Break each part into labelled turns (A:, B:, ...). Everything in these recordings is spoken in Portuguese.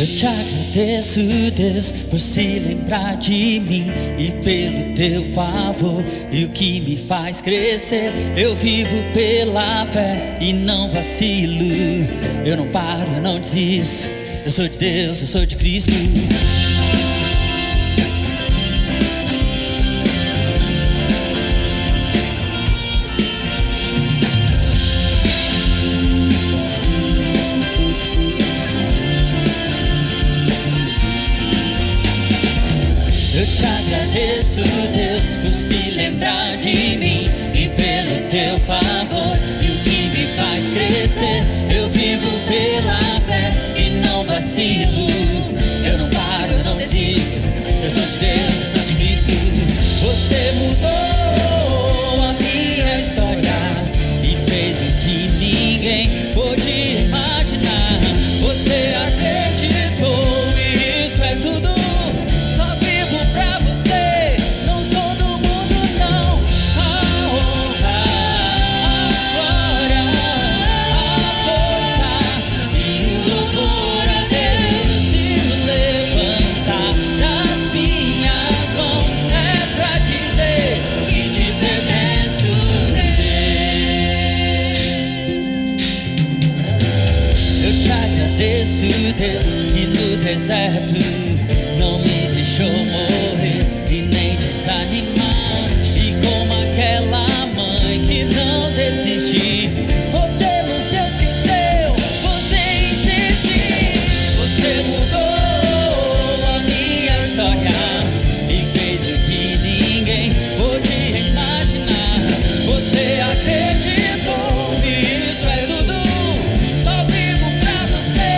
A: Eu te agradeço, Deus, por se lembrar de mim e pelo teu favor e o que me faz crescer. Eu vivo pela fé e não vacilo. Eu não paro, eu não desisto. Eu sou de Deus, eu sou de Cristo. Eu te agradeço, Deus, por se lembrar de mim e pelo teu favor e o que me faz crescer. Eu vivo pela fé e não vacilo. Eu não paro, eu não desisto. Eu sou de Deus, eu sou de Cristo. Você mudou a minha história e fez o que ninguém pôde imaginar. Você acreditou e isso é tudo. Deus, e no deserto não me deixou morrer e nem desanimar. E como aquela mãe que não desistiu, você não se esqueceu, você insistiu. Você mudou a minha história e fez o que ninguém pôde imaginar. Você acreditou e isso é tudo. Só vivo pra você.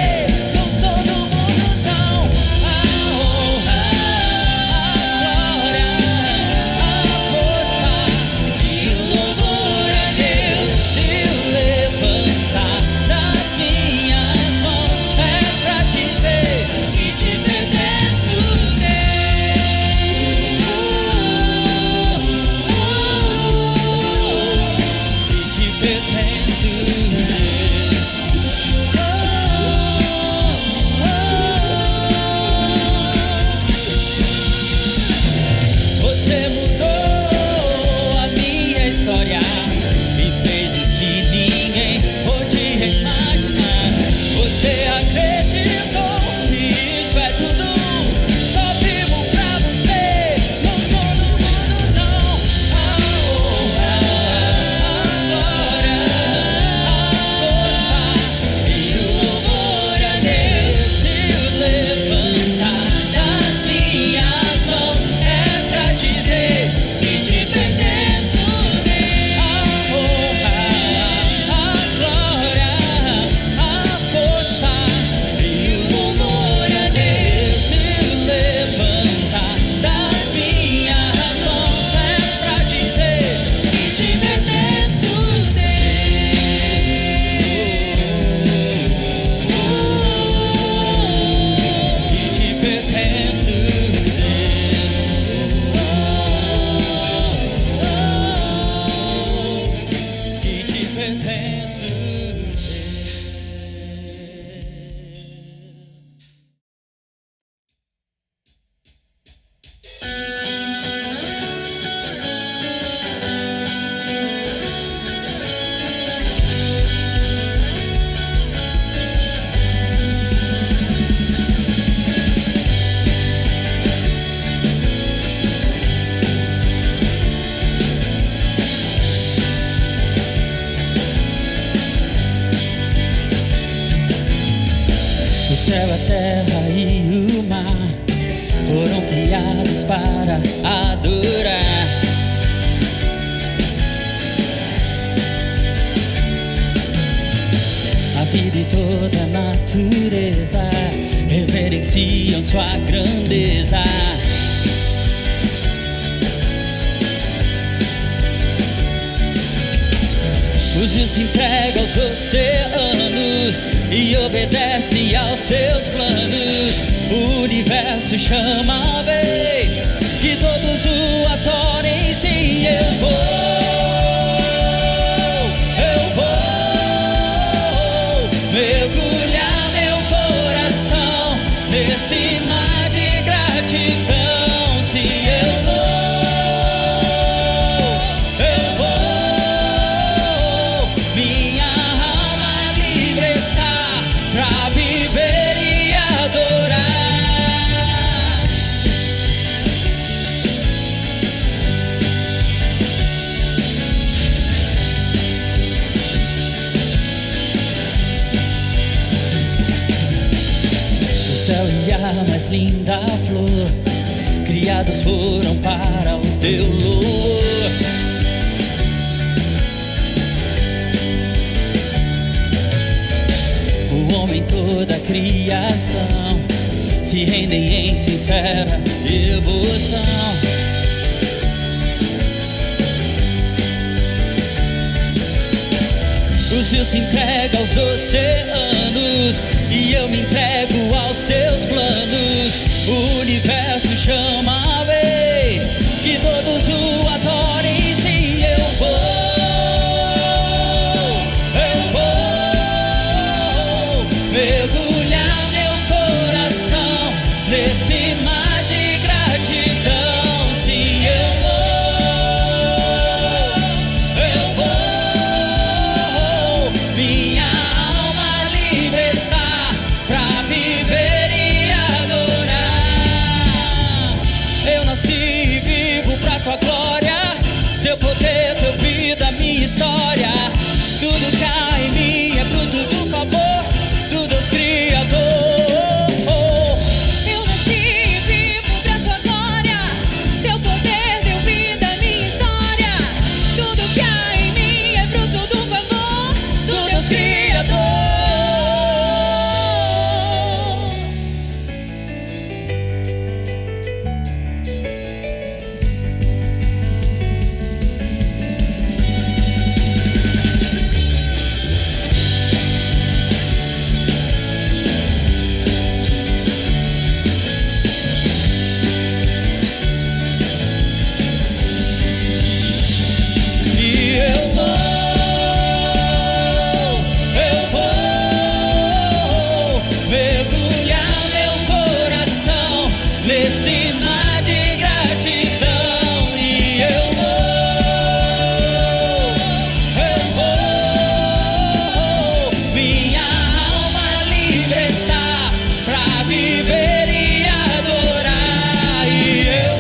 A: O céu, a terra e o mar foram criados para adorar. A vida e toda a natureza reverenciam sua grandeza. Os rios se entregam aos oceanos e obedecem aos seus planos. O universo chama a ver que todos o adorem. Sim, eu vou mergulhar meu coração linda flor, criados foram para o teu louvor. O homem, toda a criação se rendem em sincera devoção. Os rios se entregam aos oceanos e eu me entrego aos seus planos. O universo chama a Rei, que todos o adorem. Sim, eu vou mergulhar meu coração nesse mar de gratidão. Sim, eu vou, minha alma livre está pra viver e adorar. Eu nasci e vivo pra tua glória, teu poder, teu vida, minha história. Tudo que há em mim é fruto do favor do Deus Criador. Nesse mar de gratidão, e eu vou, minha alma livre está pra viver e adorar. E eu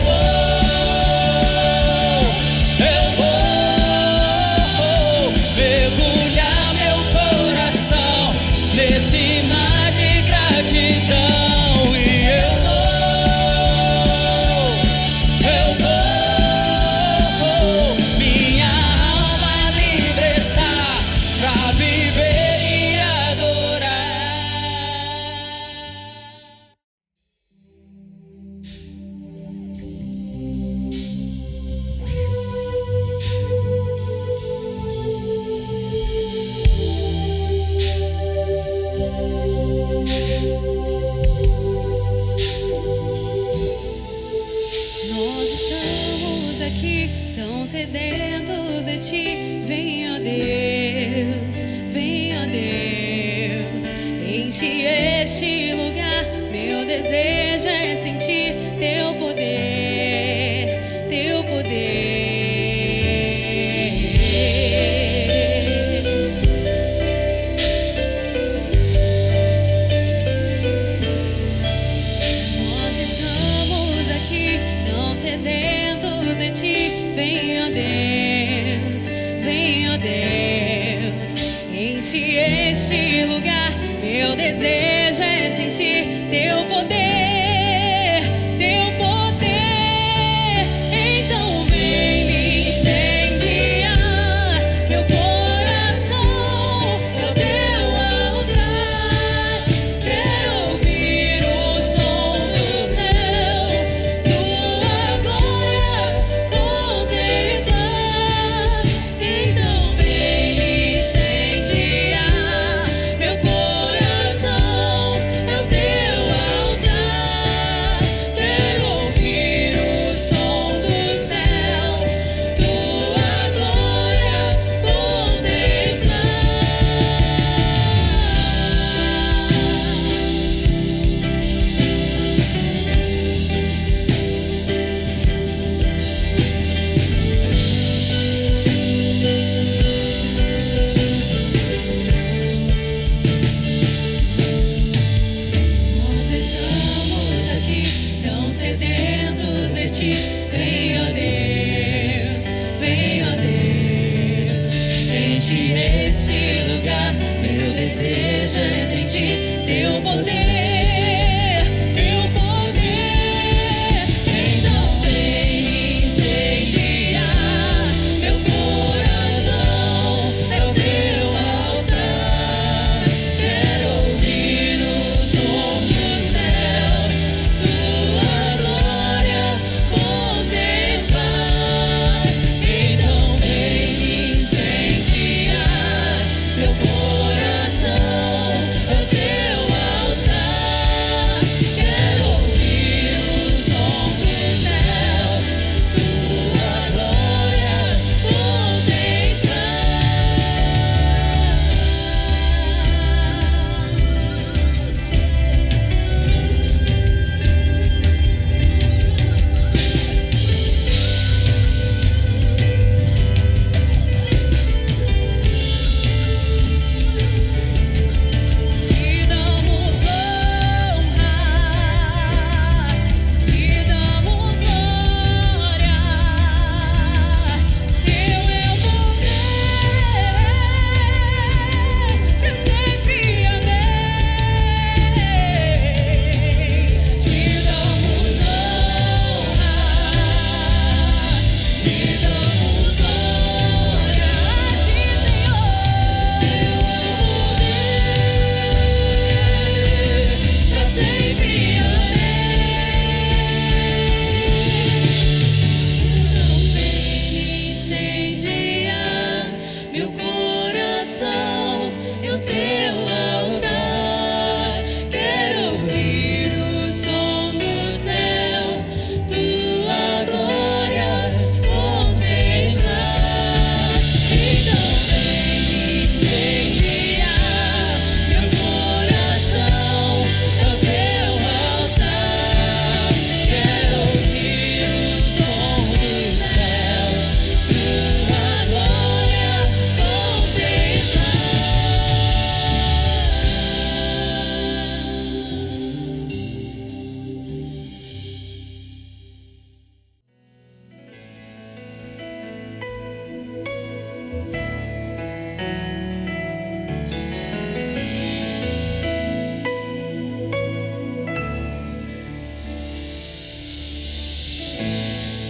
A: vou mergulhar meu coração nesse mar de gratidão. Nós estamos aqui tão sedentos de ti. Vem, ó Deus, enche este lugar. Meu desejo é sentir teu poder, teu poder. Sedentos de ti, vem, ó Deus, enche este lugar. Meu desejo é sentir teu poder.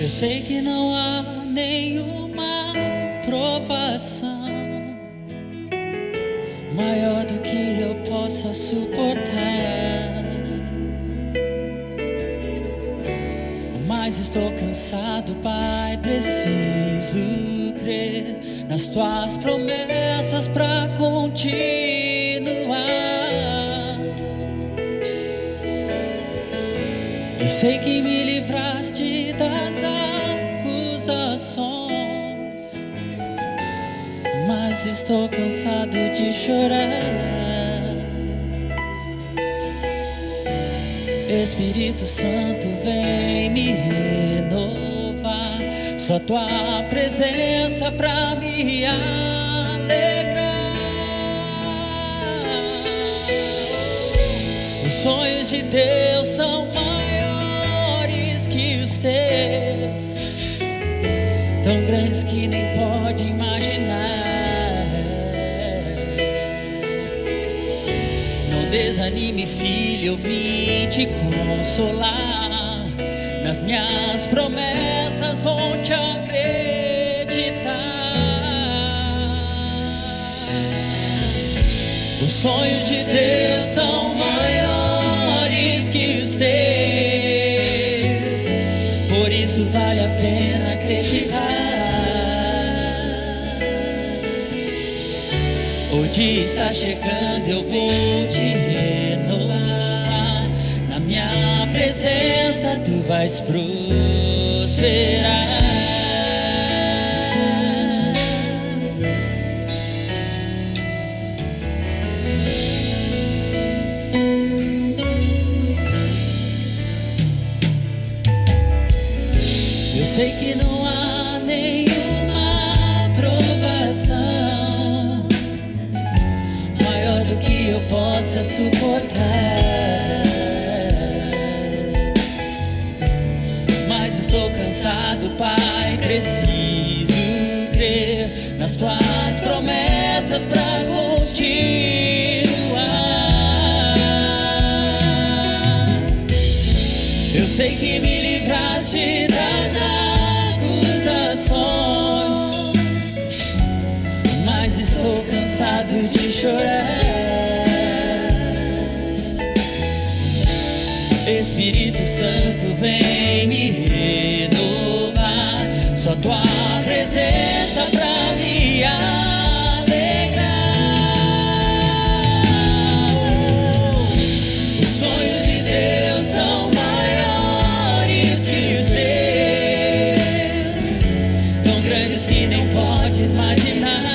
A: Eu sei que não há nenhuma provação maior do que eu possa suportar, mas estou cansado, Pai, preciso crer nas tuas promessas pra continuar. Eu sei que me livraste das acusações, mas estou cansado de chorar. Espírito Santo, vem me renovar. Só tua presença pra me alegrar. Os sonhos de Deus são maiores que os teus, tão grandes que nem pode imaginar. Não desanime, filho, eu vim te consolar. Nas minhas promessas vou te acreditar. Os sonhos de Deus são maiores que os teus, por isso vale a pena acreditar. O dia está chegando, eu vou te renovar. Na minha presença tu vais prosperar. Eu sei que não há nenhuma provação maior do que eu possa suportar, mas estou cansado, Pai, preciso crer nas tuas promessas pra continuar. Eu sei que me livraste das acusações, mas estou cansado de chorar. Espírito Santo, vem me renovar. Só tua presença pra me alegrar. Os sonhos de Deus são maiores que os teus, tão grandes que nem podes imaginar.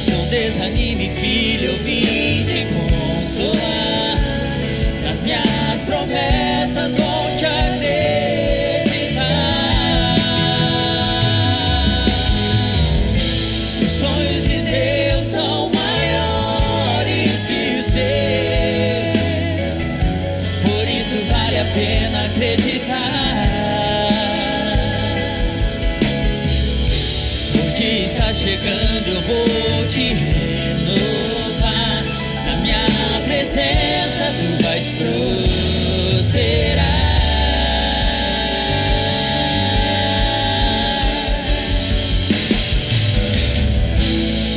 A: Não desanime, filho, eu vim te consolar. Nas minhas promessas vou te acreditar. Os sonhos de Deus são maiores que os seus, por isso vale a pena acreditar. O dia está chegando, eu vou te renovar. Na minha presença tu vais prosperar.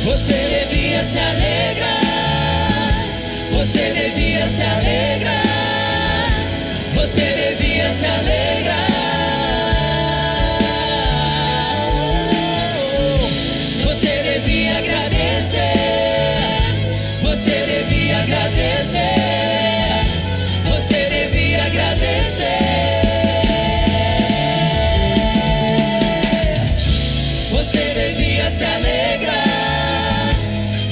A: Você devia se alegrar, você devia se alegrar, você devia se alegrar. Você devia agradecer, você devia agradecer, você devia agradecer. Você devia se alegrar,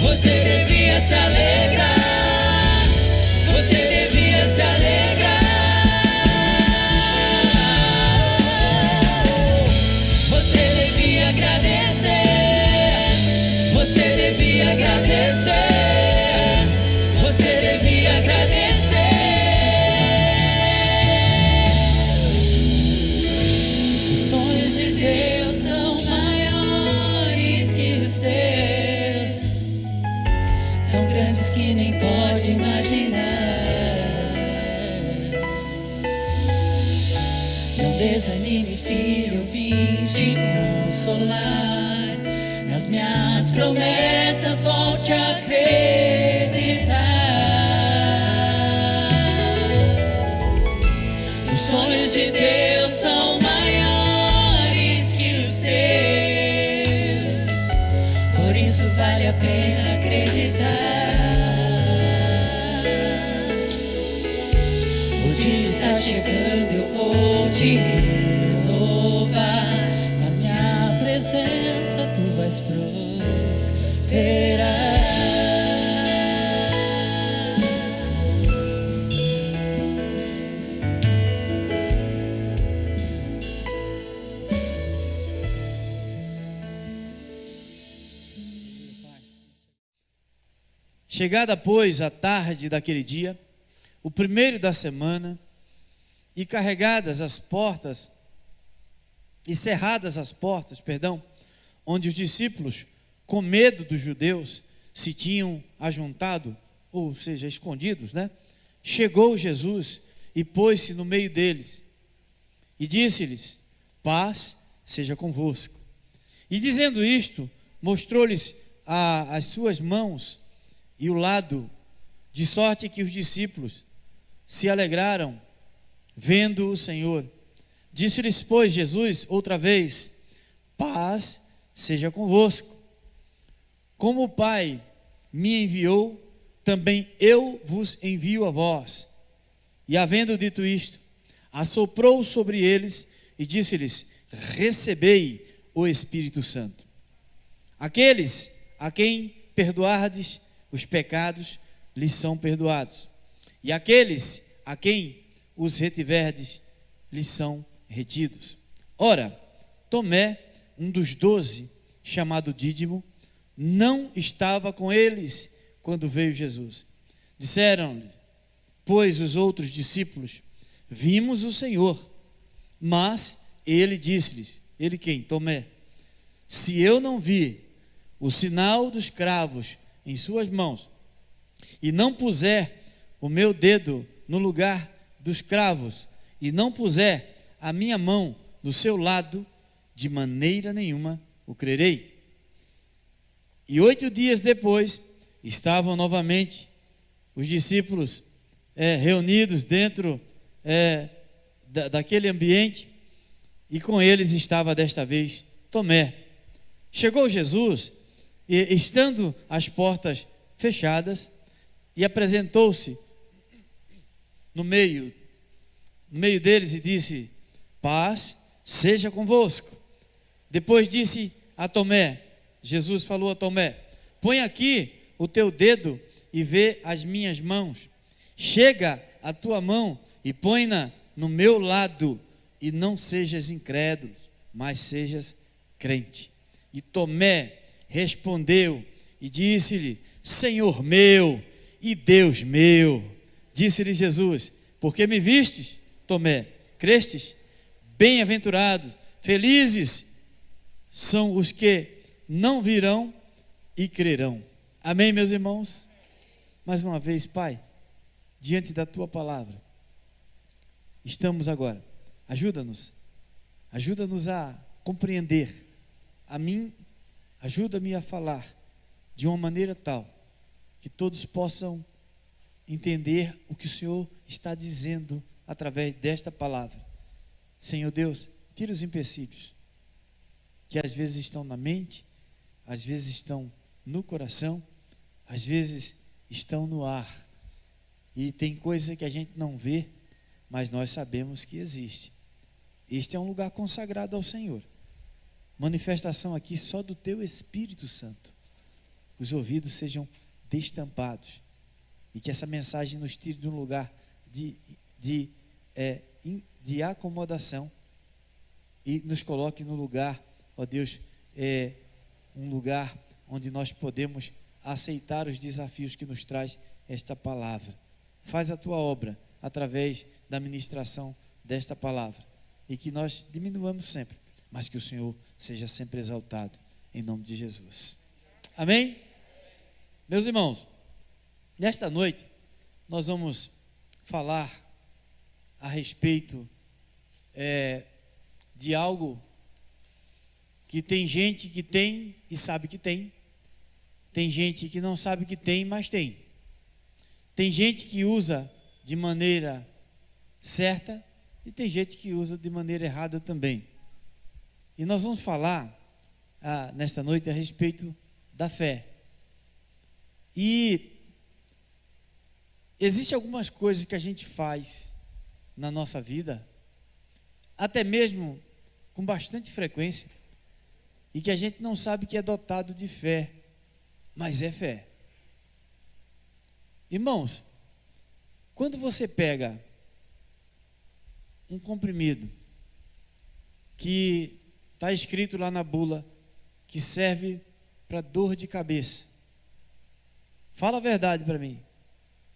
A: você devia se alegrar, você devia se alegrar. Você devia agradecer, você devia agradecer, você devia agradecer. Os sonhos de Deus são maiores que os teus, tão grandes que desanime, filho, eu vim te consolar. Nas minhas promessas volte a acreditar. Os sonhos de Deus são maiores que os teus, por isso vale a pena acreditar. O dia está chegando, eu vou te renovar. Na minha presença tu vais prosperar.
B: Chegada, pois, a tarde daquele dia, o primeiro da semana, e carregadas as portas, e cerradas as portas, onde os discípulos, com medo dos judeus, se tinham ajuntado, ou seja, escondidos, chegou Jesus e pôs-se no meio deles, e disse-lhes: paz seja convosco. E dizendo isto, mostrou-lhes as suas mãos e o lado, de sorte que os discípulos se alegraram vendo o Senhor. Disse-lhes, pois, Jesus outra vez: paz seja convosco. Como o Pai me enviou, também eu vos envio a vós. E havendo dito isto, assoprou sobre eles e disse-lhes: recebei o Espírito Santo. Aqueles a quem perdoardes os pecados, lhes são perdoados. E aqueles a quem os retiverdes, lhes são retidos. Ora, Tomé, um dos 12, chamado Dídimo, não estava com eles quando veio Jesus. Disseram-lhe, pois, os outros discípulos: vimos o Senhor. Mas ele disse-lhes, ele quem? Tomé: se eu não vir o sinal dos cravos em suas mãos, e não puser o meu dedo no lugar dos cravos, e não puser a minha mão no seu lado, de maneira nenhuma o crerei. E 8 dias depois, estavam novamente os discípulos reunidos dentro daquele ambiente, e com eles estava desta vez Tomé. Chegou Jesus, e estando as portas fechadas, e apresentou-se no meio deles e disse: paz seja convosco. Depois disse a Tomé, Jesus falou a Tomé: põe aqui o teu dedo e vê as minhas mãos. Chega a tua mão e põe-na no meu lado, e não sejas incrédulo, mas sejas crente. E Tomé respondeu e disse-lhe: Senhor meu e Deus meu. Disse-lhe Jesus: porque me vistes, Tomé, crestes? Bem-aventurados, felizes são os que não virão e crerão. Amém, meus irmãos? Mais uma vez, Pai, diante da Tua palavra, estamos agora. Ajuda-nos a compreender. A mim, ajuda-me a falar de uma maneira tal que todos possam entender o que o Senhor está dizendo através desta palavra. Senhor Deus, tira os empecilhos que às vezes estão na mente, às vezes estão no coração, às vezes estão no ar, e tem coisa que a gente não vê, mas nós sabemos que existe. Este é um lugar consagrado ao Senhor. Manifestação aqui só do Teu Espírito Santo. Os ouvidos sejam destampados, e que essa mensagem nos tire de um lugar de acomodação e nos coloque no lugar, ó Deus, um lugar onde nós podemos aceitar os desafios que nos traz esta palavra. Faz a Tua obra através da ministração desta palavra, e que nós diminuamos sempre, mas que o Senhor seja sempre exaltado, em nome de Jesus. Amém? Meus irmãos, nesta noite nós vamos falar a respeito de algo que tem gente que tem e sabe que tem. Tem gente que não sabe que tem, mas tem. Tem gente que usa de maneira certa e tem gente que usa de maneira errada também. E nós vamos falar nesta noite a respeito da fé. E existem algumas coisas que a gente faz na nossa vida, até mesmo com bastante frequência, e que a gente não sabe que é dotado de fé, mas é fé. Irmãos, quando você pega um comprimido que está escrito lá na bula que serve para dor de cabeça, fala a verdade para mim.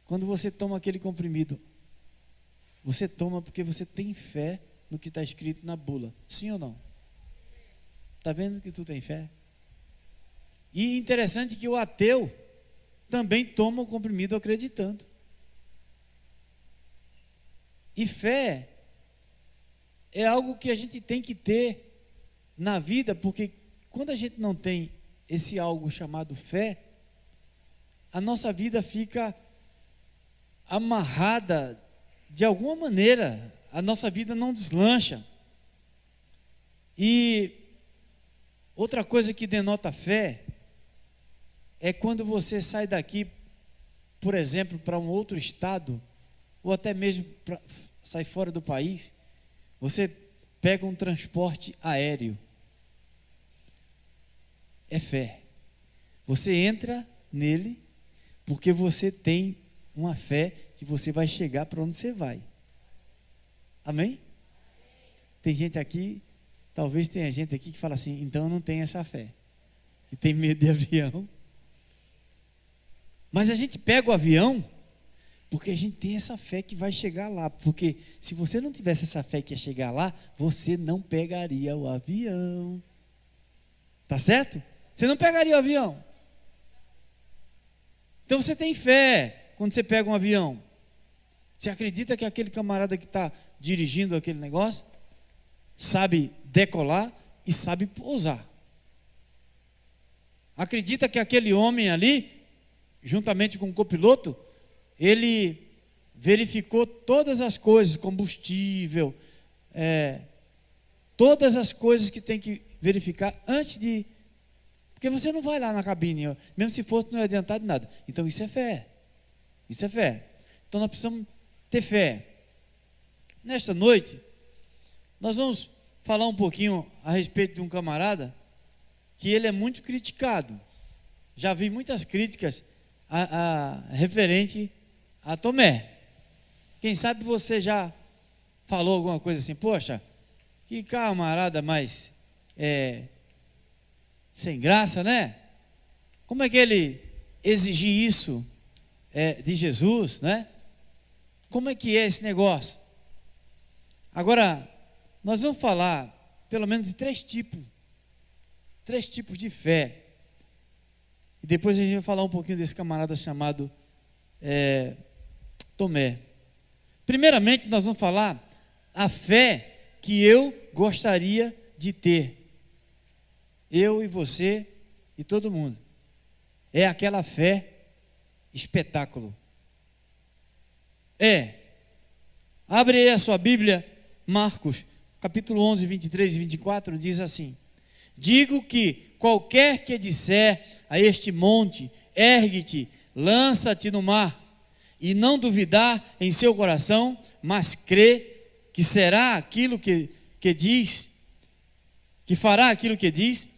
B: Quando você toma aquele comprimido, você toma porque você tem fé no que está escrito na bula, sim ou não? Está vendo que tu tem fé? E interessante que o ateu também toma o comprimido acreditando. E fé é algo que a gente tem que ter na vida, porque quando a gente não tem esse algo chamado fé, a nossa vida fica amarrada de alguma maneira, a nossa vida não deslancha. E outra coisa que denota fé é quando você sai daqui, por exemplo, para um outro estado, ou até mesmo sai fora do país, você pega um transporte aéreo. É fé. Você entra nele porque você tem uma fé que você vai chegar para onde você vai. Amém? Tem gente aqui, talvez tenha gente aqui que fala assim, então eu não tenho essa fé, que tem medo de avião. Mas a gente pega o avião porque a gente tem essa fé que vai chegar lá. Porque se você não tivesse essa fé que ia chegar lá, você não pegaria o avião. Tá certo? Você não pegaria o avião. Então você tem fé quando você pega um avião. Você acredita que aquele camarada que está dirigindo aquele negócio sabe decolar e sabe pousar. Acredita que aquele homem ali, juntamente com o copiloto, ele verificou todas as coisas, combustível, todas as coisas que tem que verificar antes de... Porque você não vai lá na cabine, mesmo se fosse, não ia adiantar de nada. Então isso é fé. Isso é fé. Então nós precisamos ter fé. Nesta noite, nós vamos falar um pouquinho a respeito de um camarada que ele é muito criticado. Já vi muitas críticas referente a Tomé. Quem sabe você já falou alguma coisa assim, poxa, que camarada mais sem graça, né? Como é que ele exigir isso de Jesus, né? Como é que é esse negócio? Agora, nós vamos falar pelo menos de três tipos de fé. E depois a gente vai falar um pouquinho desse camarada chamado Tomé. Primeiramente, nós vamos falar a fé que eu gostaria de ter. Eu e você e todo mundo. É aquela fé espetáculo. Abre aí a sua Bíblia, Marcos, capítulo 11, 23 e 24, diz assim: digo que qualquer que disser a este monte, ergue-te, lança-te no mar, e não duvidar em seu coração, mas crê que será aquilo que diz, que fará aquilo que diz,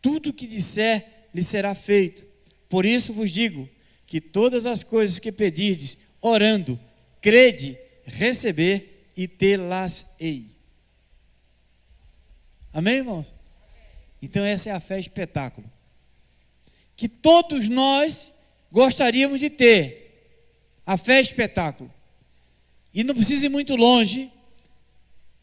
B: tudo que disser lhe será feito. Por isso vos digo que todas as coisas que pedirdes, orando, crede, receber e tê-las-ei. Amém, irmãos? Então essa é a fé espetáculo, que todos nós gostaríamos de ter. A fé espetáculo. E não precisa ir muito longe.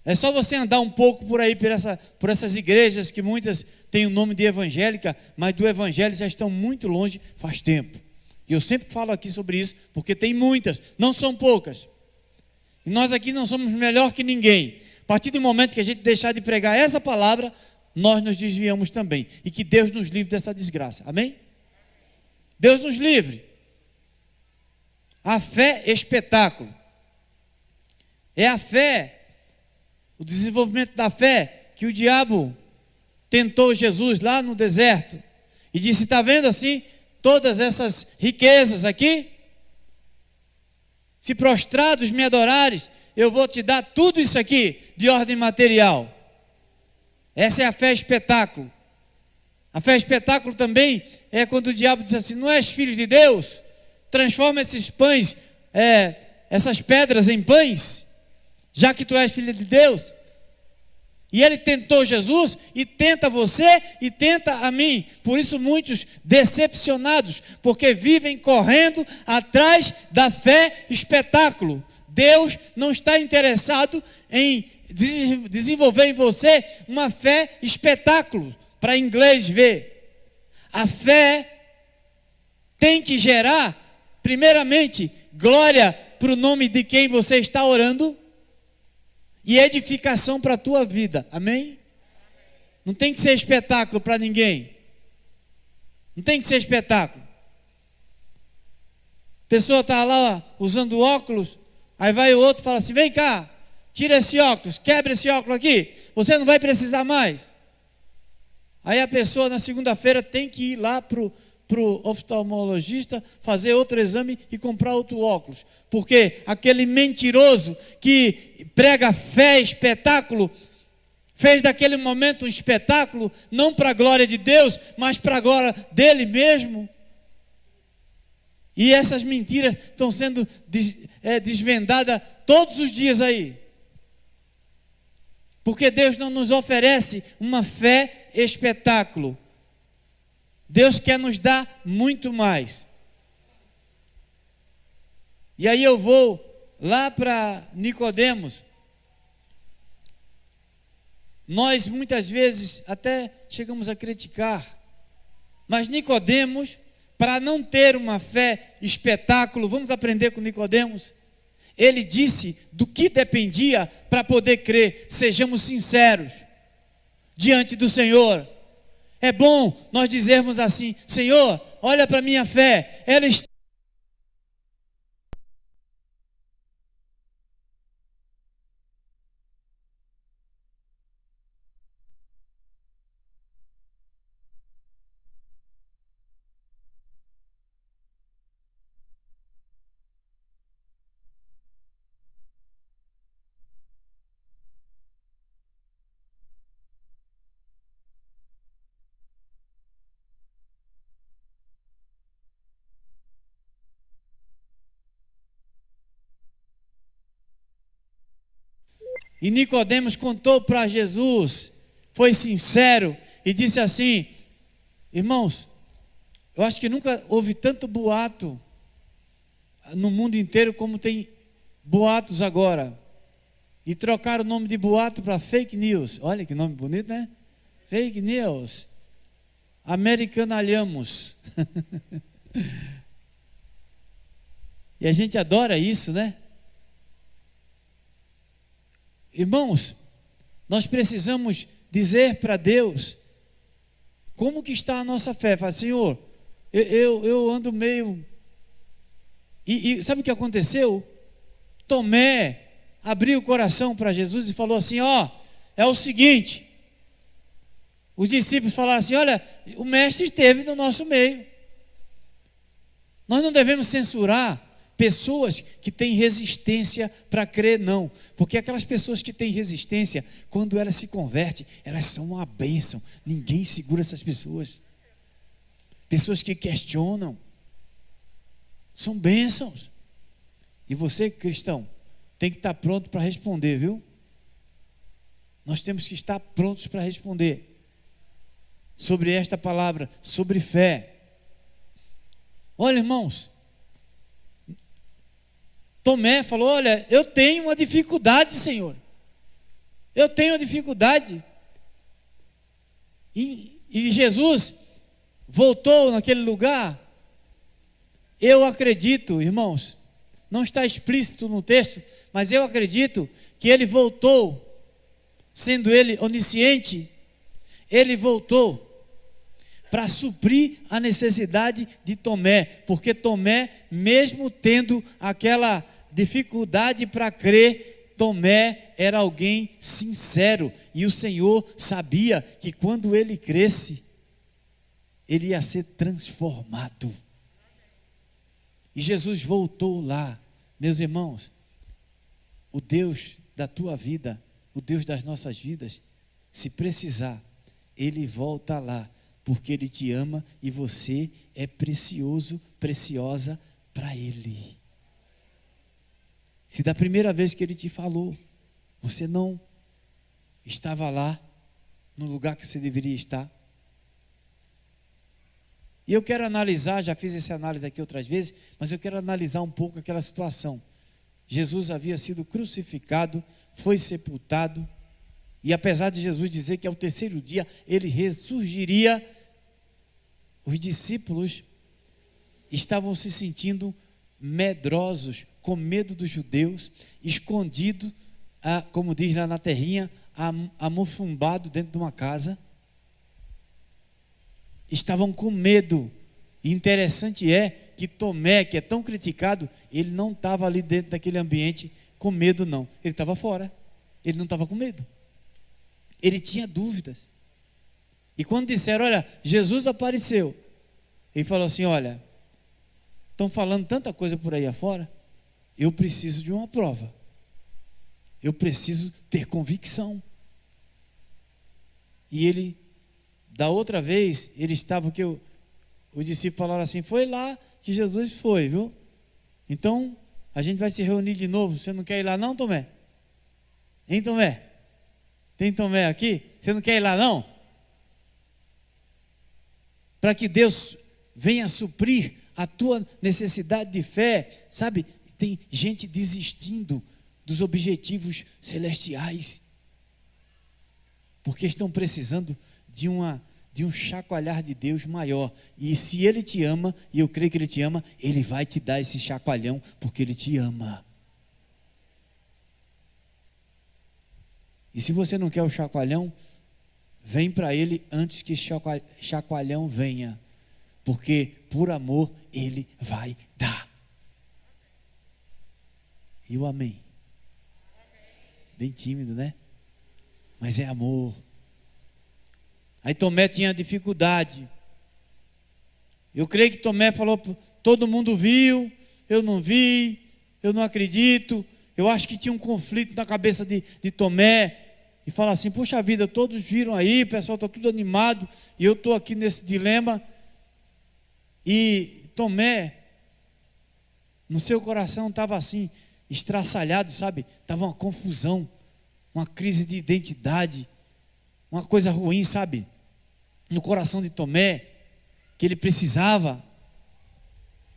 B: É só você andar um pouco por aí, por essas igrejas que muitas têm o nome de evangélica, mas do evangelho já estão muito longe faz tempo. E eu sempre falo aqui sobre isso, porque tem muitas, não são poucas. E nós aqui não somos melhor que ninguém, A partir do momento que a gente deixar de pregar essa palavra, nós nos desviamos também. E que Deus nos livre dessa desgraça. Amém? Deus nos livre. A fé é espetáculo. É a fé, o desenvolvimento da fé, que o diabo tentou Jesus lá no deserto. E disse, está vendo assim, todas essas riquezas aqui? Se prostrados me adorares, eu vou te dar tudo isso aqui de ordem material. Essa é a fé espetáculo. A fé espetáculo também é quando o diabo diz assim, não és filho de Deus? Transforma esses pães, essas pedras em pães, já que tu és filho de Deus. E ele tentou Jesus, e tenta você, e tenta a mim. Por isso muitos decepcionados, porque vivem correndo atrás da fé espetáculo. Deus não está interessado em desenvolver em você uma fé espetáculo, para inglês ver. A fé tem que gerar, primeiramente, glória para o nome de quem você está orando, e edificação para a tua vida, amém? Não tem que ser espetáculo para ninguém. Não tem que ser espetáculo. A pessoa está lá usando óculos, aí vai o outro e fala assim, vem cá, tira esse óculos, quebra esse óculos aqui, você não vai precisar mais. Aí a pessoa na segunda-feira tem que ir lá para o oftalmologista, fazer outro exame e comprar outro óculos. Porque aquele mentiroso que prega fé, espetáculo, fez daquele momento um espetáculo, não para a glória de Deus, mas para a glória dele mesmo. E essas mentiras estão sendo desvendadas todos os dias aí. Porque Deus não nos oferece uma fé espetáculo. Deus quer nos dar muito mais. E aí eu vou lá para Nicodemos. Nós muitas vezes até chegamos a criticar, mas Nicodemos, para não ter uma fé espetáculo, vamos aprender com Nicodemos. Ele disse do que dependia para poder crer. Sejamos sinceros diante do Senhor. É bom nós dizermos assim, Senhor, olha para a minha fé, ela está... E Nicodemos contou para Jesus, foi sincero e disse assim, irmãos, eu acho que nunca houve tanto boato no mundo inteiro como tem boatos agora. E trocaram o nome de boato para fake news. Olha que nome bonito, né? Fake news. Americanalhamos. E a gente adora isso, né? Irmãos, nós precisamos dizer para Deus como que está a nossa fé. Fala, Senhor, eu ando meio... E sabe o que aconteceu? Tomé abriu o coração para Jesus e falou assim, é o seguinte, os discípulos falaram assim, olha, o mestre esteve no nosso meio. Nós não devemos censurar pessoas que têm resistência para crer, não. Porque aquelas pessoas que têm resistência, quando elas se convertem, elas são uma bênção. Ninguém segura essas pessoas. Pessoas que questionam. São bênçãos. E você, cristão, tem que estar pronto para responder, viu? Nós temos que estar prontos para responder sobre esta palavra, sobre fé. Olha, irmãos, Tomé falou, olha, eu tenho uma dificuldade, Senhor. Eu tenho uma dificuldade. E Jesus voltou naquele lugar. Eu acredito, irmãos, não está explícito no texto, mas eu acredito que ele voltou sendo ele onisciente, ele voltou para suprir a necessidade de Tomé, porque Tomé, mesmo tendo aquela dificuldade para crer, Tomé era alguém sincero, e o Senhor sabia que quando ele cresce, ele ia ser transformado. E Jesus voltou lá. Meus irmãos, o Deus da tua vida, o Deus das nossas vidas, se precisar, ele volta lá, porque ele te ama e você é precioso, preciosa para ele. Se da primeira vez que ele te falou, você não estava lá, no lugar que você deveria estar. E eu quero analisar, já fiz essa análise aqui outras vezes, mas eu quero analisar um pouco aquela situação. Jesus havia sido crucificado, foi sepultado, e apesar de Jesus dizer que ao terceiro dia ele ressurgiria, os discípulos estavam se sentindo medrosos, com medo dos judeus, escondido, como diz lá na terrinha, amufumbado dentro de uma casa. Estavam com medo. E interessante é que Tomé, que é tão criticado, ele não estava ali dentro daquele ambiente com medo, não. Ele estava fora. Ele não estava com medo. Ele tinha dúvidas. E quando disseram, olha, Jesus apareceu, ele falou assim, olha, estão falando tanta coisa por aí afora, eu preciso de uma prova. Eu preciso ter convicção. E ele, da outra vez, ele estava, que os discípulos falaram assim, foi lá que Jesus foi, viu? Então, a gente vai se reunir de novo, você não quer ir lá não, Tomé? Hein, Tomé? Tem Tomé aqui? Você não quer ir lá não? Para que Deus venha suprir a tua necessidade de fé, sabe? Tem gente desistindo dos objetivos celestiais, porque estão precisando de um chacoalhar de Deus maior. E se Ele te ama, e eu creio que Ele te ama, Ele vai te dar esse chacoalhão, porque Ele te ama. E se você não quer o chacoalhão, vem para Ele antes que chacoalhão venha, porque por amor Ele vai dar. E o amém? Bem tímido, né? Mas é amor. Aí Tomé tinha dificuldade. Eu creio que Tomé falou, todo mundo viu, eu não vi, eu não acredito. Eu acho que tinha um conflito na cabeça de Tomé. E fala assim, poxa vida, todos viram aí, o pessoal está tudo animado, e eu estou aqui nesse dilema. E Tomé, no seu coração estava assim, estraçalhado, sabe? Estava uma confusão, uma crise de identidade, uma coisa ruim, sabe? No coração de Tomé, que ele precisava.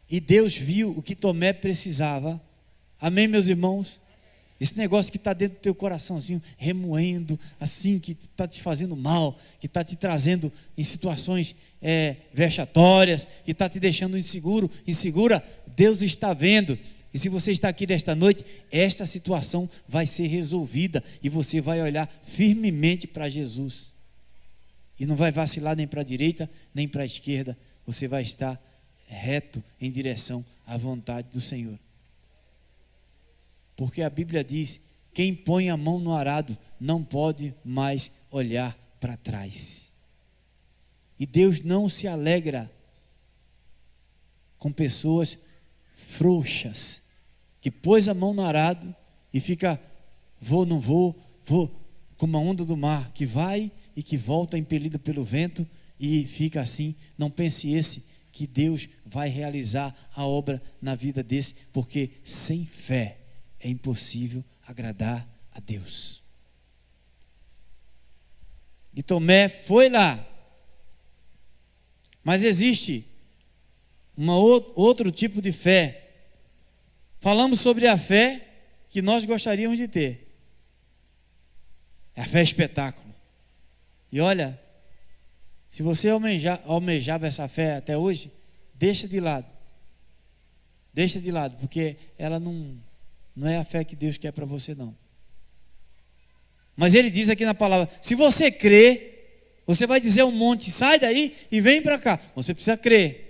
B: E Deus viu o que Tomé precisava. Amém, meus irmãos? Esse negócio que está dentro do teu coraçãozinho, remoendo, assim, que está te fazendo mal, que está te trazendo em situações vexatórias, que está te deixando insegura, Deus está vendo. E se você está aqui nesta noite, esta situação vai ser resolvida, e você vai olhar firmemente para Jesus. E não vai vacilar nem para a direita, nem para a esquerda. Você vai estar reto em direção à vontade do Senhor. Porque a Bíblia diz, quem põe a mão no arado não pode mais olhar para trás. E Deus não se alegra com pessoas frouxas, que pôs a mão no arado e fica, vou, não vou, como a onda do mar, que vai e que volta impelida pelo vento e fica assim. Não pense que Deus vai realizar a obra na vida desse, porque sem fé é impossível agradar a Deus. E Tomé foi lá. Mas existe outro tipo de fé. Falamos sobre a fé que nós gostaríamos de ter. É a fé espetáculo. E olha, se você almejava essa fé até hoje, deixa de lado. Deixa de lado, porque ela não é a fé que Deus quer para você, não. Mas ele diz aqui na palavra: se você crê, você vai dizer ao monte: sai daí e vem para cá. Você precisa crer.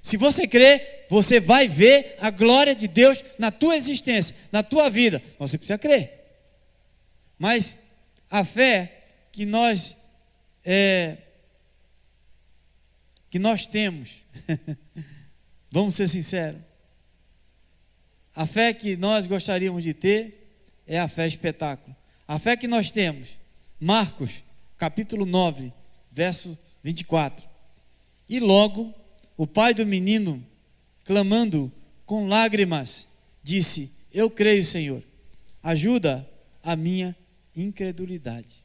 B: Se você crer, você vai ver a glória de Deus na tua existência, na tua vida. Você precisa crer. Mas a fé que nós temos, vamos ser sinceros, a fé que nós gostaríamos de ter é a fé espetáculo. A fé que nós temos, Marcos, capítulo 9, verso 24. E logo, o pai do menino, clamando com lágrimas, disse: eu creio, Senhor, ajuda a minha incredulidade.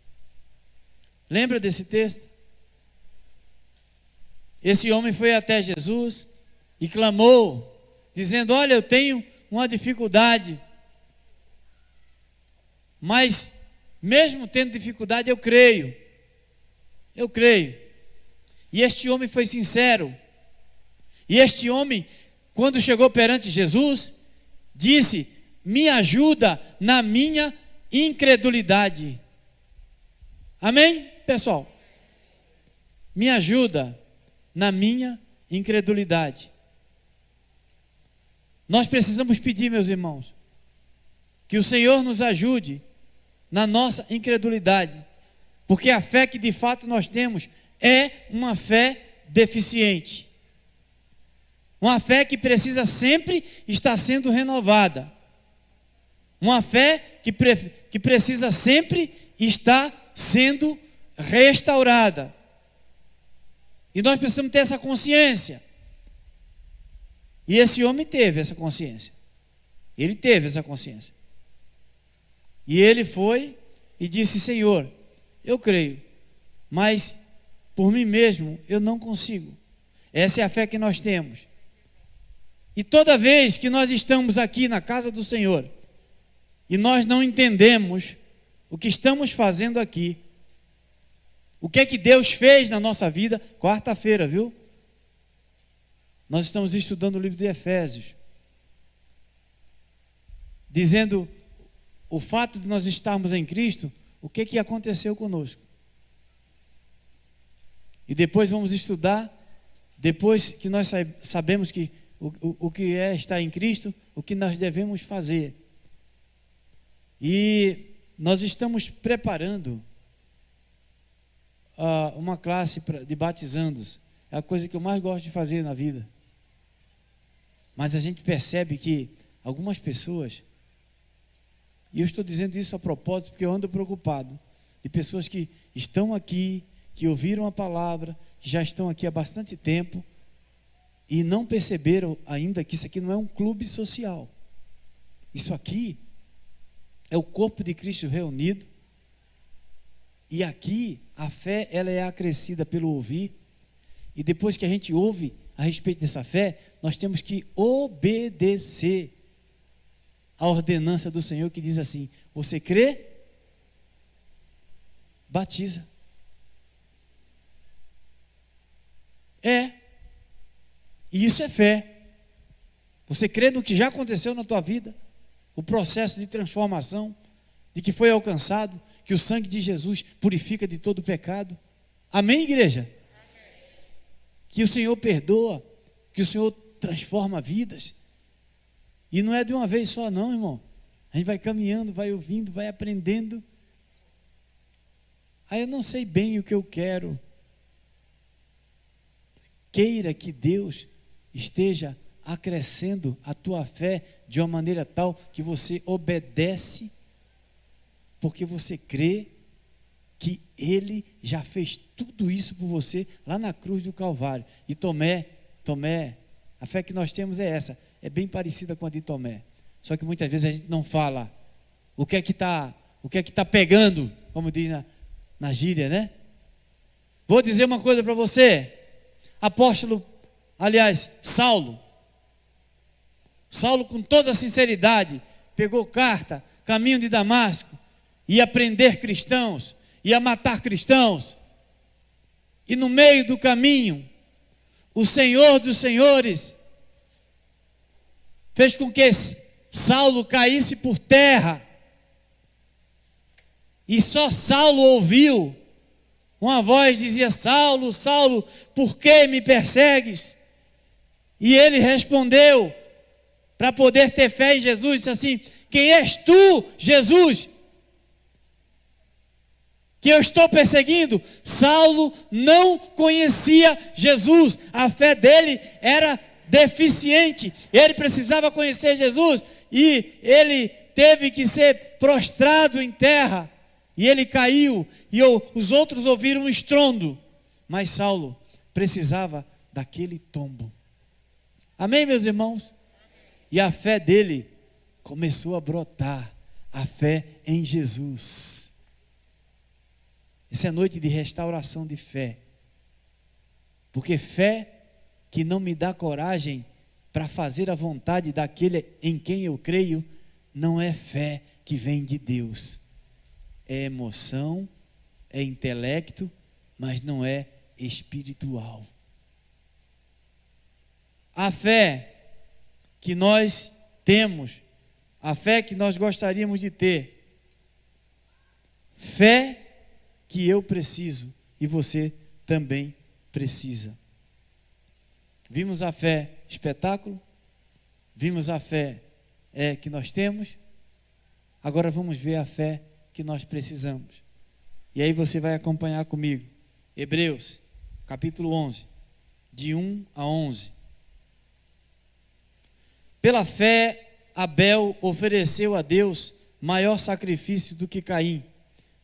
B: Lembra desse texto? Esse homem foi até Jesus e clamou, dizendo: olha, eu tenho uma dificuldade, mas mesmo tendo dificuldade, eu creio. E este homem foi sincero. E este homem, quando chegou perante Jesus, disse: me ajuda na minha incredulidade. Amém, pessoal? Me ajuda na minha incredulidade. Nós precisamos pedir, meus irmãos, que o Senhor nos ajude na nossa incredulidade, porque a fé que de fato nós temos é uma fé deficiente, uma fé que precisa sempre estar sendo renovada, uma fé que precisa sempre estar sendo restaurada. E nós precisamos ter essa consciência. E esse homem teve essa consciência. Ele teve essa consciência. E ele foi e disse: Senhor, eu creio, mas por mim mesmo eu não consigo. Essa é a fé que nós temos. E toda vez que nós estamos aqui na casa do Senhor e nós não entendemos o que estamos fazendo aqui, o que é que Deus fez na nossa vida, quarta-feira, viu? Nós estamos estudando o livro de Efésios, dizendo o fato de nós estarmos em Cristo, o que é que aconteceu conosco. E depois vamos estudar, depois que nós sabemos que o que é estar em Cristo, o que nós devemos fazer. E nós estamos preparando uma classe de batizandos. É a coisa que eu mais gosto de fazer na vida. Mas a gente percebe que algumas pessoas, e eu estou dizendo isso a propósito porque eu ando preocupado, de pessoas que estão aqui, que ouviram a palavra, que já estão aqui há bastante tempo e não perceberam ainda que isso aqui não é um clube social. Isso aqui é o corpo de Cristo reunido. E aqui a fé, ela é acrescida pelo ouvir. E depois que a gente ouve a respeito dessa fé, nós temos que obedecer a ordenança do Senhor que diz assim: você crê? Batiza. E isso é fé. Você crê no que já aconteceu na tua vida, o processo de transformação, de que foi alcançado, que o sangue de Jesus purifica de todo pecado. Amém, igreja? Amém. Que o Senhor perdoa, que o Senhor transforma vidas. E não é de uma vez só não, irmão. A gente vai caminhando, vai ouvindo, vai aprendendo. Aí eu não sei bem o que eu quero. Queira que Deus esteja acrescendo a tua fé de uma maneira tal que você obedece, porque você crê que Ele já fez tudo isso por você lá na cruz do Calvário. E Tomé, a fé que nós temos é essa, é bem parecida com a de Tomé. Só que muitas vezes a gente não fala o que é que está pegando, como diz na gíria, né? Vou dizer uma coisa para você. Saulo, com toda sinceridade, pegou carta, caminho de Damasco, ia prender cristãos, ia matar cristãos. E no meio do caminho, o Senhor dos Senhores fez com que Saulo caísse por terra. E só Saulo ouviu. Uma voz dizia: Saulo, Saulo, por que me persegues? E ele respondeu, para poder ter fé em Jesus, disse assim: quem és tu, Jesus, que eu estou perseguindo? Saulo não conhecia Jesus, a fé dele era deficiente, ele precisava conhecer Jesus, e ele teve que ser prostrado em terra, e ele caiu, e os outros ouviram um estrondo, mas Saulo precisava daquele tombo. Amém, meus irmãos? E a fé dele começou a brotar, a fé em Jesus. Essa é a noite de restauração de fé, porque fé que não me dá coragem para fazer a vontade daquele em quem eu creio, não é fé que vem de Deus. É emoção, é intelecto, mas não é espiritual. A fé que nós temos, a fé que nós gostaríamos de ter, fé que eu preciso e você também precisa. Vimos a fé espetáculo, vimos a fé que nós temos, agora vamos ver a fé que nós precisamos. E aí você vai acompanhar comigo. Hebreus, capítulo 11, de 1 a 11. Pela fé, Abel ofereceu a Deus maior sacrifício do que Caim,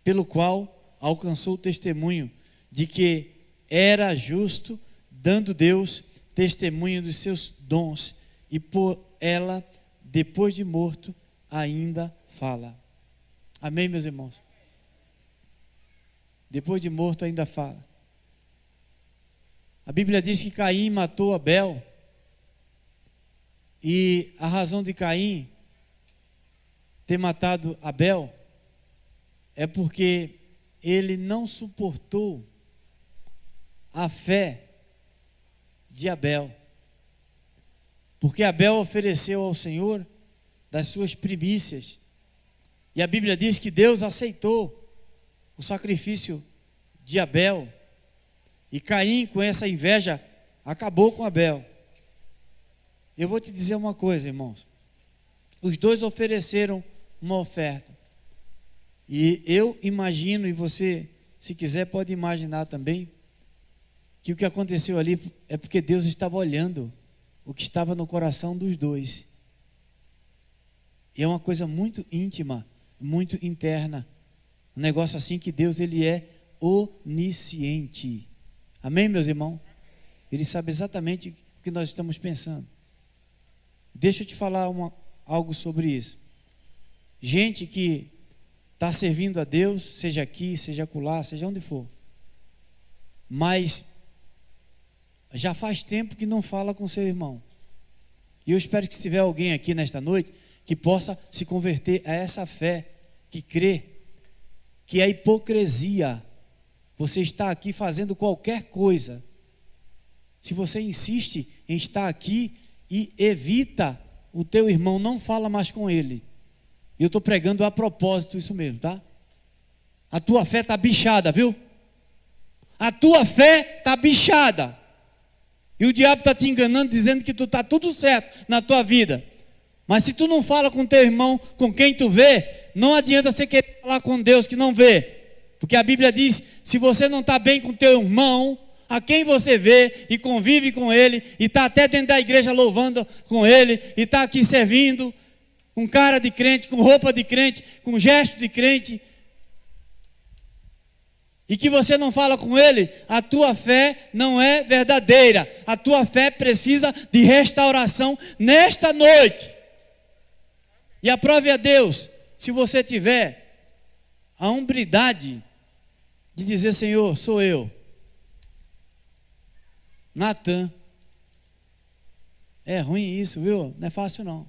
B: pelo qual alcançou o testemunho de que era justo, dando Deus testemunho dos seus dons, e por ela, depois de morto, ainda fala. Amém, meus irmãos? Depois de morto ainda fala. A Bíblia diz que Caim matou Abel, e a razão de Caim ter matado Abel é porque ele não suportou a fé de Abel, porque Abel ofereceu ao Senhor das suas primícias, e a Bíblia diz que Deus aceitou o sacrifício de Abel, e Caim, com essa inveja, acabou com Abel. Eu vou te dizer uma coisa, irmãos, os dois ofereceram uma oferta, e eu imagino, e você, se quiser, pode imaginar também, que o que aconteceu ali é porque Deus estava olhando o que estava no coração dos dois. E é uma coisa muito íntima, muito interna. Um negócio assim que Deus, ele é onisciente. Amém, meus irmãos? Ele sabe exatamente o que nós estamos pensando. Deixa eu te falar algo sobre isso. Gente que está servindo a Deus, seja aqui, seja acolá, seja onde for, mas já faz tempo que não fala com seu irmão. E eu espero que se tiver alguém aqui nesta noite que possa se converter a essa fé, que crê que é hipocrisia você está aqui fazendo qualquer coisa. Se você insiste em estar aqui e evita o teu irmão, não fala mais com ele. Eu estou pregando a propósito isso mesmo, tá? A tua fé está bichada, viu? A tua fé está bichada. E o diabo está te enganando, dizendo que tu está tudo certo na tua vida. Mas se tu não fala com teu irmão, com quem tu vê, não adianta você querer falar com Deus que não vê. Porque a Bíblia diz, se você não está bem com teu irmão, a quem você vê e convive com ele, e está até dentro da igreja louvando com ele, e está aqui servindo, com cara de crente, com roupa de crente, com gesto de crente, e que você não fala com ele, a tua fé não é verdadeira. A tua fé precisa de restauração nesta noite. E aprove a Deus, se você tiver a hombridade de dizer: Senhor, sou eu, Natan. É ruim isso, viu? Não é fácil não.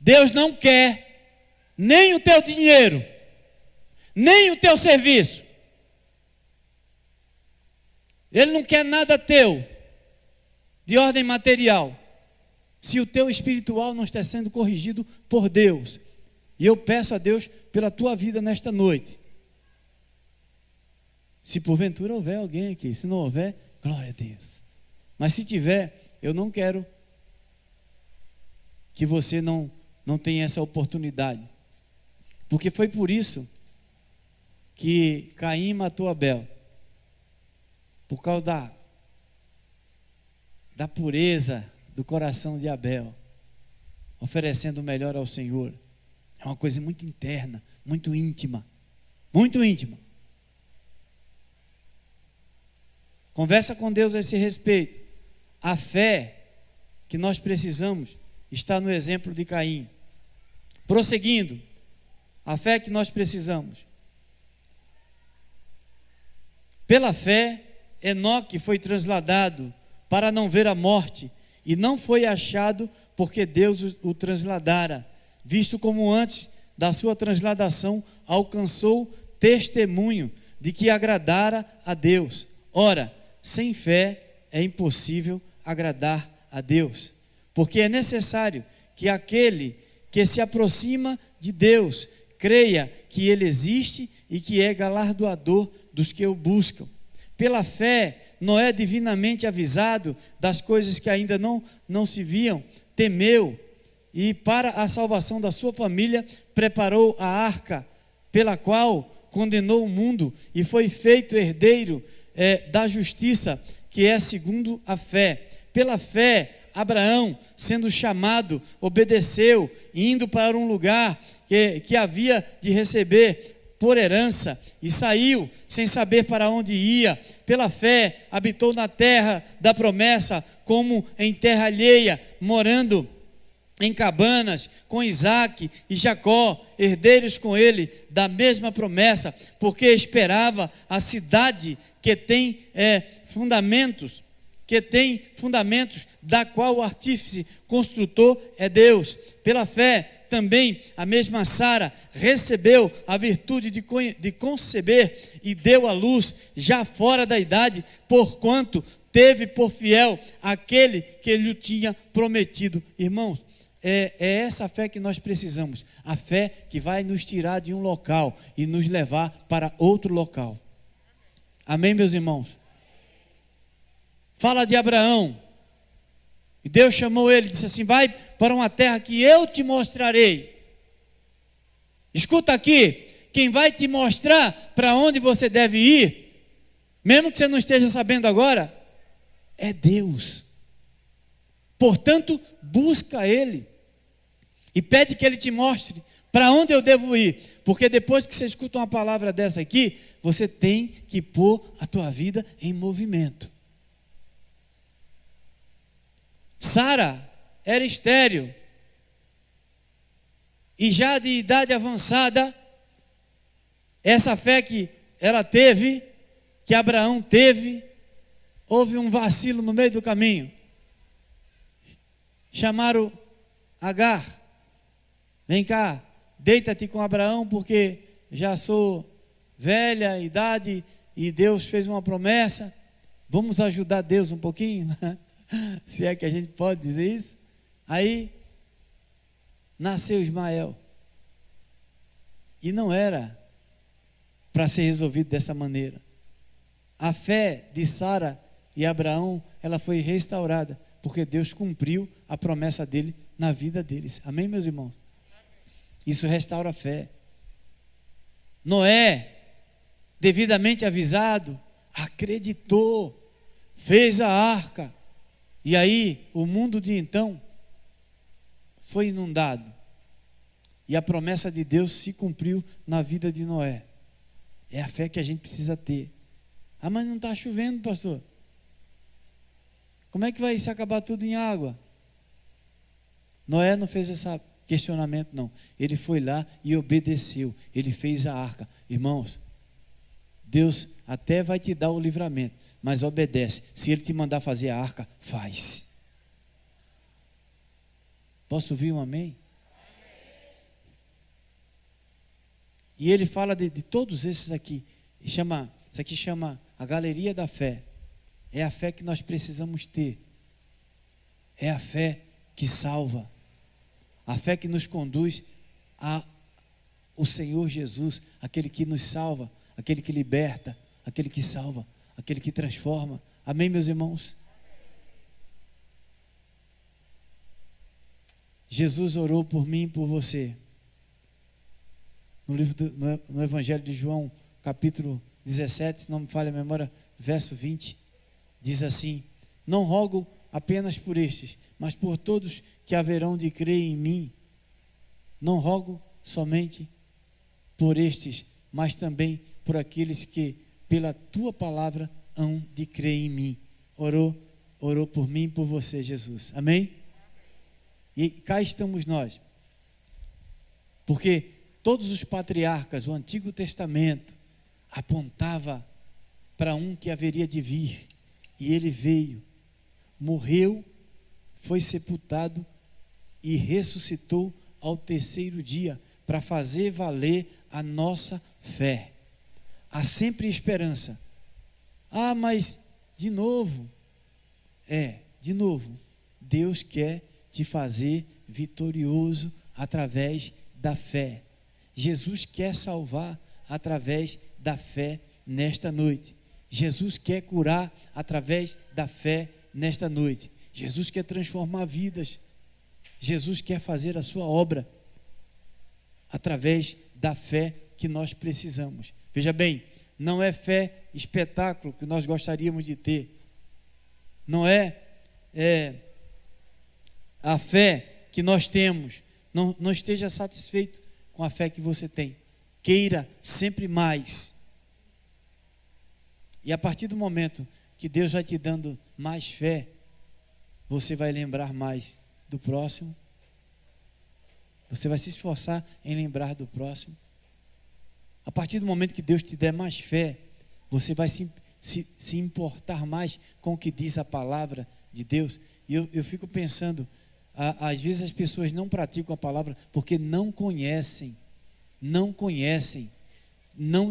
B: Deus não quer nem o teu dinheiro, nem o teu serviço. Ele não quer nada teu, de ordem material, se o teu espiritual não está sendo corrigido por Deus. E eu peço a Deus pela tua vida nesta noite. Se porventura houver alguém aqui, se não houver, glória a Deus. Mas se tiver, eu não quero que você não tenha essa oportunidade. Porque foi por isso que Caim matou Abel. Por causa da pureza do coração de Abel, oferecendo o melhor ao Senhor. É uma coisa muito interna, muito íntima. Muito íntima. Conversa com Deus a esse respeito. A fé que nós precisamos está no exemplo de Caim. Prosseguindo, a fé que nós precisamos. Pela fé, Enoque foi trasladado para não ver a morte, e não foi achado porque Deus o trasladara, visto como antes da sua transladação alcançou testemunho de que agradara a Deus. Ora, sem fé é impossível agradar a Deus, porque é necessário que aquele que se aproxima de Deus creia que Ele existe e que é galardoador dos que o buscam. Pela fé, Noé, divinamente avisado das coisas que ainda não se viam, temeu e para a salvação da sua família preparou a arca, pela qual condenou o mundo e foi feito herdeiro da justiça, que é segundo a fé. Pela fé, Abraão, sendo chamado, obedeceu, indo para um lugar que havia de receber por herança, e saiu sem saber para onde ia. Pela fé, habitou na terra da promessa, como em terra alheia, morando em cabanas com Isaque e Jacó, herdeiros com ele da mesma promessa, porque esperava a cidade que tem fundamentos, da qual o artífice construtor é Deus. Pela fé, também a mesma Sara recebeu a virtude de conceber e deu à luz já fora da idade, porquanto teve por fiel aquele que lhe tinha prometido. Irmãos, é essa fé que nós precisamos, a fé que vai nos tirar de um local e nos levar para outro local. Amém, meus irmãos? Fala de Abraão, e Deus chamou ele, disse assim: vai para uma terra que eu te mostrarei. Escuta aqui, quem vai te mostrar para onde você deve ir, mesmo que você não esteja sabendo agora, é Deus. Portanto, busca Ele e pede que Ele te mostre para onde eu devo ir, porque depois que você escuta uma palavra dessa aqui, você tem que pôr a tua vida em movimento. Sara era estéril e já de idade avançada. Essa fé que ela teve, que Abraão teve, houve um vacilo no meio do caminho. Chamaram Agar: vem cá, deita-te com Abraão, porque já sou velha, idade, e Deus fez uma promessa. Vamos ajudar Deus um pouquinho? Se é que a gente pode dizer isso. Aí nasceu Ismael, e não era para ser resolvido dessa maneira. A fé de Sara e Abraão, ela foi restaurada, porque Deus cumpriu a promessa dele na vida deles. Amém, meus irmãos? Isso restaura a fé. Noé, devidamente avisado, acreditou, fez a arca, e aí o mundo de então foi inundado, e a promessa de Deus se cumpriu na vida de Noé. É a fé que a gente precisa ter. Ah, mas não está chovendo, pastor. Como é que vai se acabar tudo em água? Noé não fez esse questionamento, não. Ele foi lá e obedeceu. Ele fez a arca. Irmãos, Deus até vai te dar o livramento, mas obedece. Se Ele te mandar fazer a arca, faz. Posso ouvir um amém? E ele fala de todos esses aqui. Isso aqui chama a galeria da fé. É a fé que nós precisamos ter. É a fé que salva. A fé que nos conduz o Senhor Jesus, aquele que nos salva, aquele que liberta, aquele que salva, aquele que transforma. Amém, meus irmãos? Jesus orou por mim e por você. No Evangelho de João, capítulo 17, se não me falha a memória, verso 20, diz assim: não rogo apenas por estes, mas por todos que haverão de crer em mim. Não rogo somente por estes, mas também por aqueles que pela tua palavra hão de crer em mim. Orou por mim e por você, Jesus. Amém? E cá estamos nós, porque todos os patriarcas, o Antigo Testamento apontava para um que haveria de vir, e ele veio, morreu, foi sepultado e ressuscitou ao terceiro dia para fazer valer a nossa fé. Há sempre esperança. Ah, mas de novo, Deus quer te fazer vitorioso através da fé. Jesus quer salvar através da fé nesta noite. Jesus quer curar através da fé nesta noite. Jesus quer transformar vidas. Jesus quer fazer a sua obra através da fé que nós precisamos. Veja bem, não é fé espetáculo que nós gostaríamos de ter. Não é a fé que nós temos. Não esteja satisfeito com a fé que você tem. Queira sempre mais. E a partir do momento que Deus vai te dando mais fé, você vai lembrar mais do próximo. Você vai se esforçar em lembrar do próximo. A partir do momento que Deus te der mais fé, você vai se importar mais com o que diz a palavra de Deus. E eu fico pensando, às vezes as pessoas não praticam a palavra porque não conhecem, não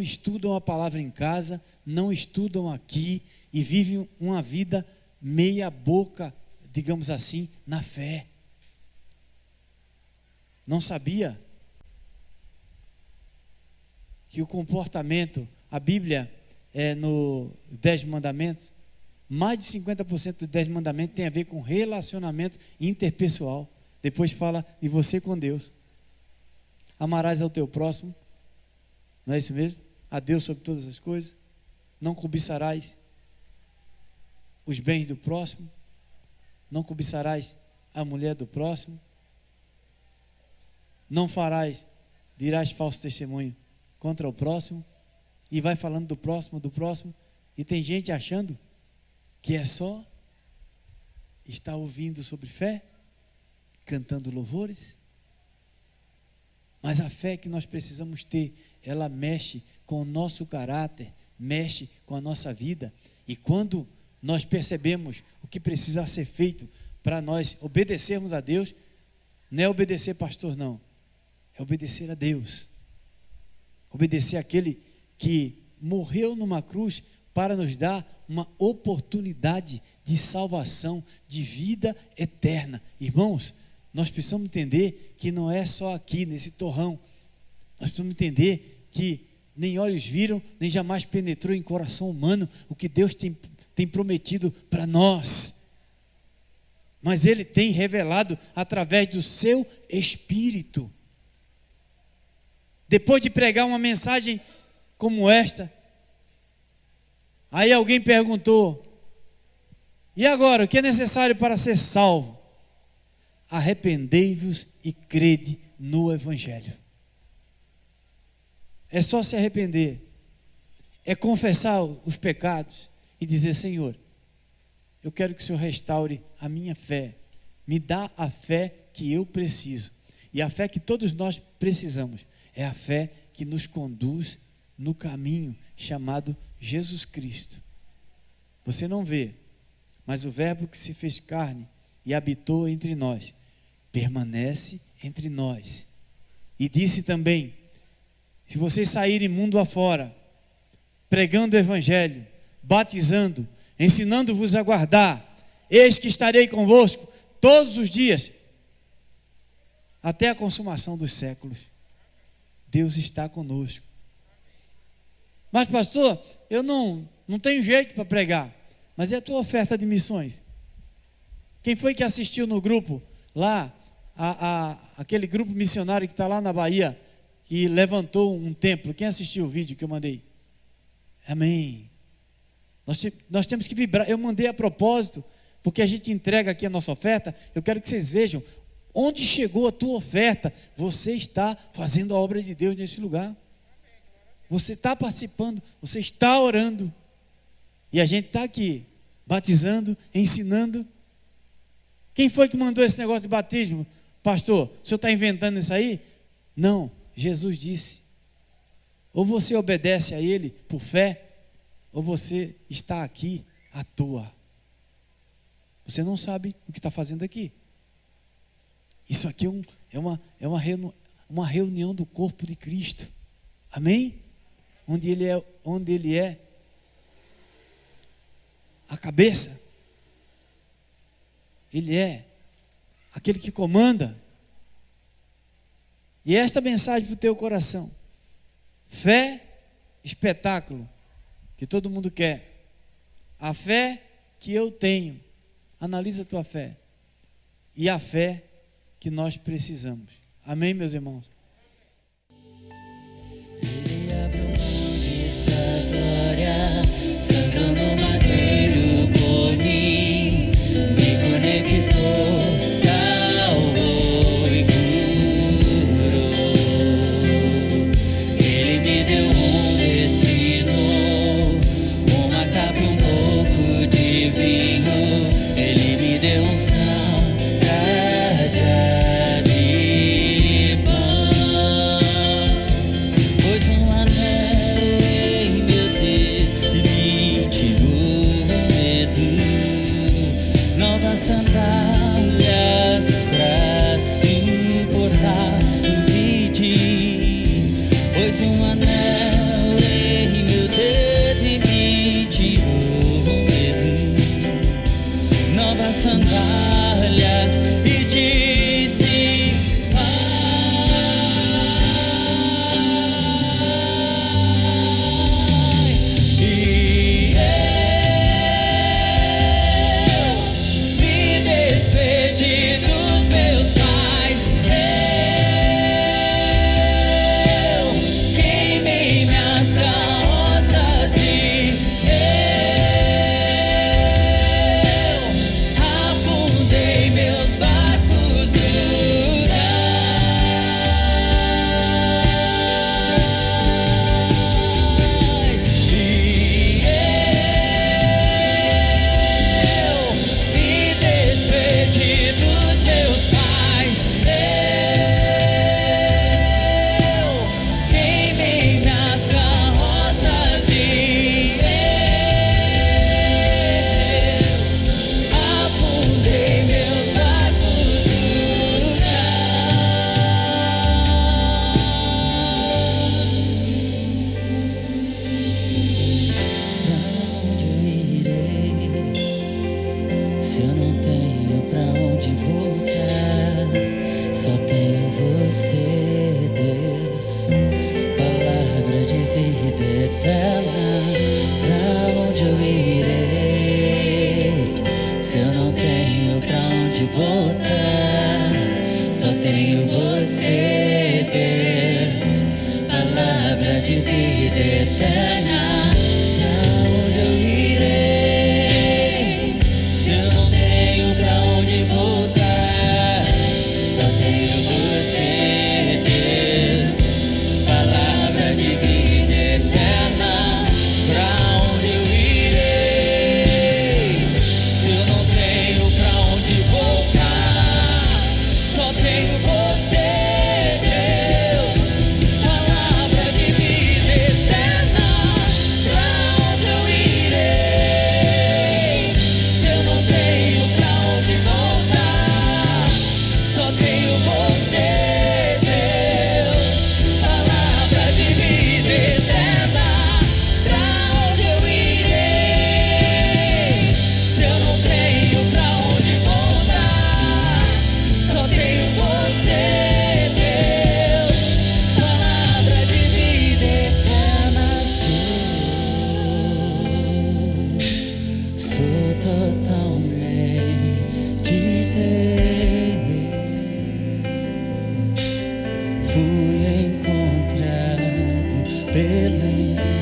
B: estudam a palavra em casa, não estudam aqui e vivem uma vida meia boca, digamos assim, na fé. Não sabia que o comportamento, a Bíblia, no 10 mandamentos, mais de 50% dos 10 mandamentos tem a ver com relacionamento interpessoal. Depois fala de você com Deus. Amarás ao teu próximo, não é isso mesmo? A Deus sobre todas as coisas. Não cobiçarás os bens do próximo. Não cobiçarás a mulher do próximo. Não dirás falso testemunho contra o próximo. E vai falando do próximo. E tem gente achando que é só estar ouvindo sobre fé, cantando louvores. Mas a fé que nós precisamos ter, ela mexe com o nosso caráter, mexe com a nossa vida. E quando nós percebemos o que precisa ser feito para nós obedecermos a Deus, não é obedecer pastor, não. É obedecer a Deus. Obedecer àquele que morreu numa cruz para nos dar uma oportunidade de salvação, de vida eterna. Irmãos, nós precisamos entender que não é só aqui, nesse torrão. Nós precisamos entender que nem olhos viram, nem jamais penetrou em coração humano o que Deus tem prometido para nós. Mas Ele tem revelado através do seu Espírito. Depois de pregar uma mensagem como esta, aí alguém perguntou: e agora, o que é necessário para ser salvo? Arrependei-vos e crede no Evangelho. É só se arrepender, é confessar os pecados e dizer: Senhor, eu quero que o Senhor restaure a minha fé, me dá a fé que eu preciso. E a fé que todos nós precisamos é a fé que nos conduz no caminho chamado Jesus Cristo. Você não vê, mas o Verbo que se fez carne e habitou entre nós, permanece entre nós. E disse também: se vocês saírem mundo afora, pregando o Evangelho, batizando, ensinando-vos a guardar, eis que estarei convosco todos os dias, até a consumação dos séculos. Deus está conosco. Mas pastor, eu não tenho jeito para pregar. Mas é a tua oferta de missões. Quem foi que assistiu no grupo lá, aquele grupo missionário que está lá na Bahia, que levantou um templo? Quem assistiu o vídeo que eu mandei? Amém. Nós temos que vibrar. Eu mandei a propósito, porque a gente entrega aqui a nossa oferta. Eu quero que vocês vejam onde chegou a tua oferta. Você está fazendo a obra de Deus nesse lugar. Você está participando, você está orando. E a gente está aqui, batizando, ensinando. Quem foi que mandou esse negócio de batismo? Pastor, o senhor está inventando isso aí? Não, Jesus disse. Ou você obedece a Ele por fé, ou você está aqui à toa. Você não sabe o que está fazendo aqui. Isso aqui é uma reunião do corpo de Cristo. Amém? Onde Ele é a cabeça. Ele é aquele que comanda. E esta mensagem para o teu coração: fé, espetáculo, que todo mundo quer. A fé que eu tenho, analisa a tua fé, e a fé que nós precisamos. Amém, meus irmãos?
A: Ele abriu mão de sua glória, sangrando no madeiro por mim, me conectou, salvou e curou. Ele me deu um destino, uma capa e um pouco de vinho. Ele me deu unção, cajado de pão. Pôs um anel em meu dedo e me tirou o medo. Novas sandálias pra suportar o pedir. Pôs um anel em meu dedo e me tirou o medo. Novas sandálias e disse: vai. E eu me despedi dos meus pais. Eu queimei minhas carroças e eu afundei meus barcos no cais. E eu me despedi dos meus pais. Eu queimei minhas carroças e eu afundei meus barcos no Pra onde eu irei, se eu não tenho pra onde voltar? Só tenho você, Deus, palavra de vida eterna. Pra onde eu irei, se eu não tenho pra onde voltar? Só tenho você, Deus, palavra de vida eterna. Pra onde eu irei, se eu não tenho pra onde voltar? Só tenho você, Deus, palavra de vida eterna. Pra onde eu irei, se eu não tenho pra onde voltar? Só tenho você, Deus, palavra de vida eterna. Belém.